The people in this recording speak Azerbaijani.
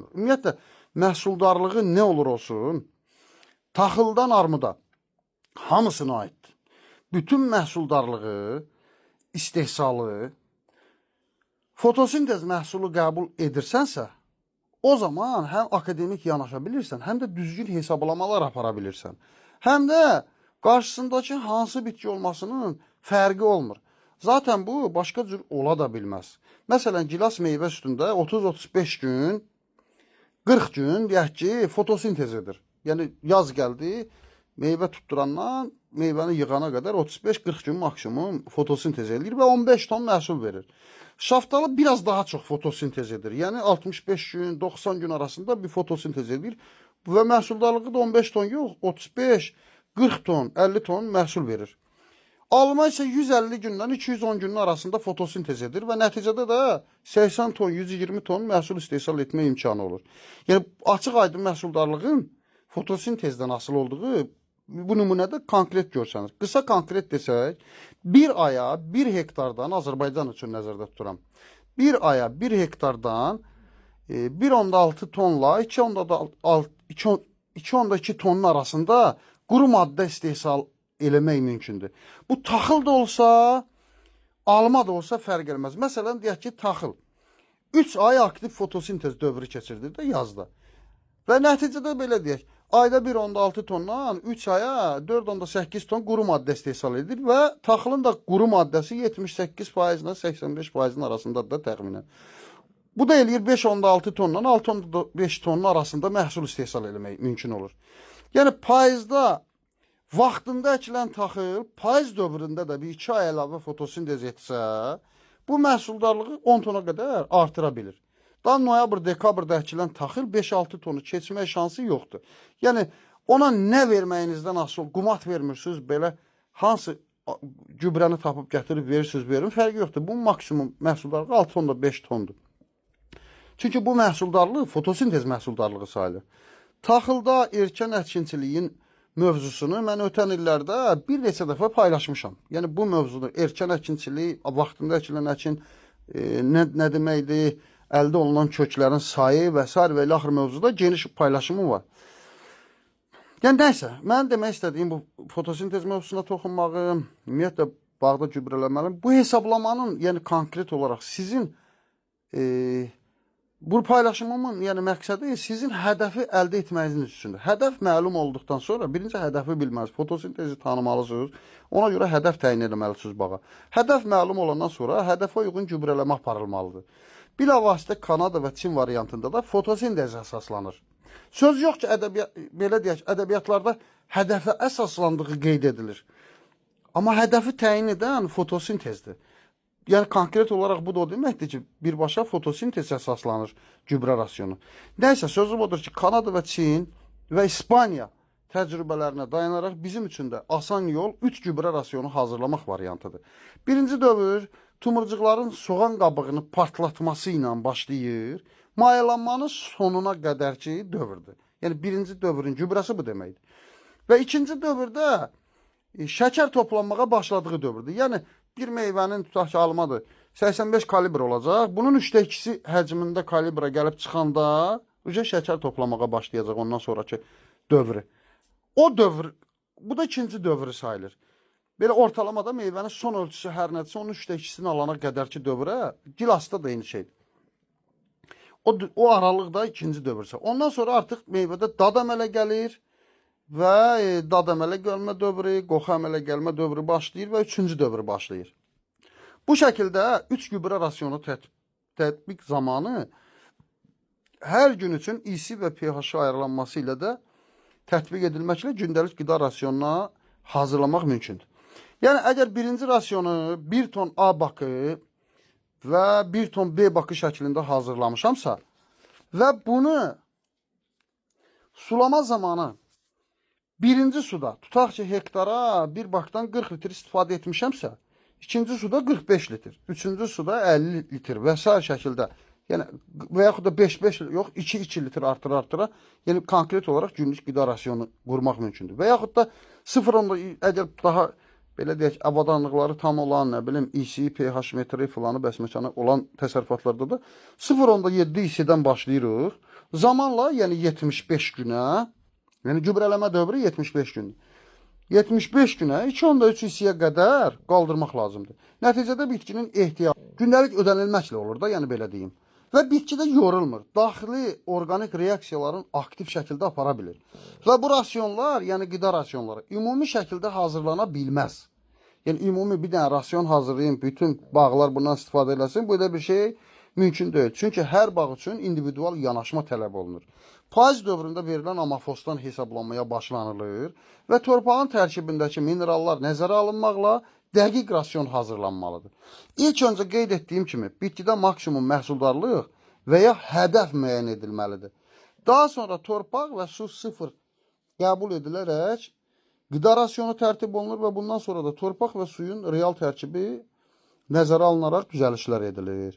mümkün. Ümumiyyətlə, məhsuldarlığı nə olur olsun, taxıldan armuda hamısına aiddir. Bütün məhsuldarlığı, istehsalı, fotosintez məhsulu qəbul edirsənsə, o zaman həm akademik yanaşa bilirsən, həm də düzgün hesablamalar apara bilirsən. Həm də qarşısındakı hansı bitki olmasının fərqi olmur. Zaten bu başqa cür ola da bilməz. Məsələn, gilas meyvə üstündə 30-35 gün, 40 gün deyək ki, fotosintez edir. Yəni yaz gəldi, meyvə tutdurandan meyvəni yığana qədər 35-40 gün maksimum fotosintez edir və 15 ton məhsul verir. Şaftalı biraz daha çox fotosintez edir. Yəni 65 gün, 90 gün arasında bir fotosintez edir və məhsuldarlığı da 15 ton yox, 35, 40 ton, 50 ton məhsul verir. Alma isə 150 gündən 210 günün arasında fotosintez edir və nəticədə də 80 ton, 120 ton məhsul istehsal etmə imkanı olur. Yəni açıq aydın məhsuldarlığın fotosintezdən asılı olduğu bu nümunədə konkret görsənir. Qısa konkret desək, bir aya 1 hektardan, Azərbaycan üçün nəzərdə tuturam, bir aya 1 hektardan 1.6 tonla 2.2 tonun arasında quru maddə istehsal eləmək mümkündür. Bu taxıl da olsa, alma da olsa fərq eləməz. Məsələn, deyək ki, taxıl 3 ay aktiv fotosintez dövrü keçirdir də yazda. Və nəticədə belə deyək, ayda 1.6 tondan 3 aya 4.8 ton quru maddə istehsal edir və taxılın da quru maddəsi 78%-lə 85%-in arasındadır da təxminən. Bu da eləyir 5.6 tondan 6.5 tonun arasında məhsul istehsal eləmək mümkün olur. Yəni payızda vaxtında əkilən taxıl payız dövründə də bir 2 ay əlavə fotosintez etsə, bu məhsuldarlığı 10 tona qədər artıra bilir. Daha noyabr, dekabrda əkilən taxıl 5-6 tonu keçmək şansı yoxdur. Yəni ona nə verməyinizdən asılı, qumat vermirsiniz, belə hansı gübrəni tapıb gətirib verirsiniz, verin, fərqi yoxdur. Bu maksimum məhsuldarlığı 6 tonda 5 tondur. Çünki bu məhsuldarlıq fotosintez məhsuldarlığı sayılır. Taxılda erkən əkinçiliyin mövzusunu mən ötən illərdə bir neçə dəfə paylaşmışam. Yəni bu mövzuda erkən əkinçilik, vaxtında əkilən əkin nə deməkdir, əldə olunan köklərin sayı və s. və ilə axır mövzuda geniş paylaşımı var. Yəni nəysə, mən demək istədiyim bu fotosintez mövzusuna toxunmağım, ümumiyyətlə bağda gübrələməliyim. Bu hesablamanın, yəni konkret olaraq sizin bu paylaşımımın yəni məqsədi sizin hədəfi əldə etməyiniz üçündür. Hədəf məlum olduqdan sonra birinci hədəfi bilməlisiniz, fotosintezi tanımalısınız, ona görə hədəf təyin etməlisiniz bağa. Hədəf məlum olandan sonra hədəfə uyğun gübrələmə aparılmalıdır. Bilavasitə Kanada və Çin variantında da fotosintez əsaslanır. Söz yox ki, belə deyək, ədəbiyyatlarda hədəfə əsaslandığı qeyd edilir. Amma hədəfi təyin edən fotosintezdir. Yəni konkret olaraq bu da o deməkdir ki, birbaşa fotosintez əsaslanır gübrə rasionu. Nəysə, sözüm odur ki, Kanada və Çin və İspaniya təcrübələrinə dayanaraq bizim üçün də asan yol 3 gübrə rasionu hazırlamaq variantıdır. Birinci dövr tumurcuqların soğan qabığını partlatması ilə başlayır, mayalanmanın sonuna qədərki dövrdür. Yəni birinci dövrün gübrəsi bu deməkdir. Və ikinci dövrdə şəkər toplanmağa başladığı dövrdür. Yəni bir meyvənin tutaq ki, almadır 85 kalibr olacaq. Bunun 3/2-si həcmində kalibra gəlib çıxanda şəkər toplamağa başlayacaq ondan sonraki dövrü. O dövr, bu da ikinci dövrü sayılır. Belə ortalamada meyvənin son ölçüsü hər nədirsə onun 3/2-sini alana qədərki dövrə, gilasda da eyni şeydir. O aralıqda ikinci dövrsə. Ondan sonra artıq meyvədə dad əmələ gəlir və dad əmələ gəlmə dövrü, qoxu əmələ gəlmə dövrü başlayır və üçüncü dövr başlayır. Bu şəkildə 3 gübrə rasionu tətbiq zamanı hər gün üçün İC və pH ayarlanması ilə də tətbiq edilməklə gündəlik qida rasionuna hazırlamaq mümkündür. Yəni, əgər birinci rasionu 1 ton A bakı və 1 ton B bakı şəklində hazırlamışamsa və bunu sulama zamanı birinci suda, tutaq ki, hektara bir bakdan 40 litr istifadə etmişəmsə, ikinci suda 45 litr, üçüncü suda 50 litr və s. şəkildə, yəni, və yaxud da 5-5, yox, 2-2 litr artıra, yəni konkret olaraq günlük qida rasionu qurmaq mümkündür. Və yaxud da 0.10, əgər daha belə deyək, avadanlıqları tam olan, nə bilim, EC, pH metri filanı bəsməkanı olan təsərrüfatlarda da 0,7 EC-dən başlayırıq. Zamanla, yəni 75 günə, yəni gübrələmə dövrü 75 gün. 75 günə 2,3 EC-yə qədər qaldırmaq lazımdır. Nəticədə bitkinin ehtiyacı gündəlik ödənilməklə olur da, yəni belə deyim. Və bitki də yorulmur. Daxili organik reaksiyaların aktiv şəkildə apara bilir. Və bu rasionlar, yəni qida rasionları, ümumi şəkildə hazırlana bilməz. Yəni ümumi bir dənə rasion hazırlayın, bütün bağlar bundan istifadə eləsin, bu da bir şey mümkün deyil. Çünki hər bağ üçün individual yanaşma tələb olunur. Payız dövründə verilən amafosdan hesablanmaya başlanılır və torpağın tərkibindəki minerallar nəzərə alınmaqla dəqiq rasion hazırlanmalıdır. İlk öncə qeyd etdiyim kimi, bitkidə maksimum məhsuldarlıq və ya hədəf müəyyən edilməlidir. Daha sonra torpaq və su sıfır qəbul edilərək qida rasionu tərtib olunur və bundan sonra da torpaq və suyun real tərkibi nəzərə alınaraq düzəlişlər edilir.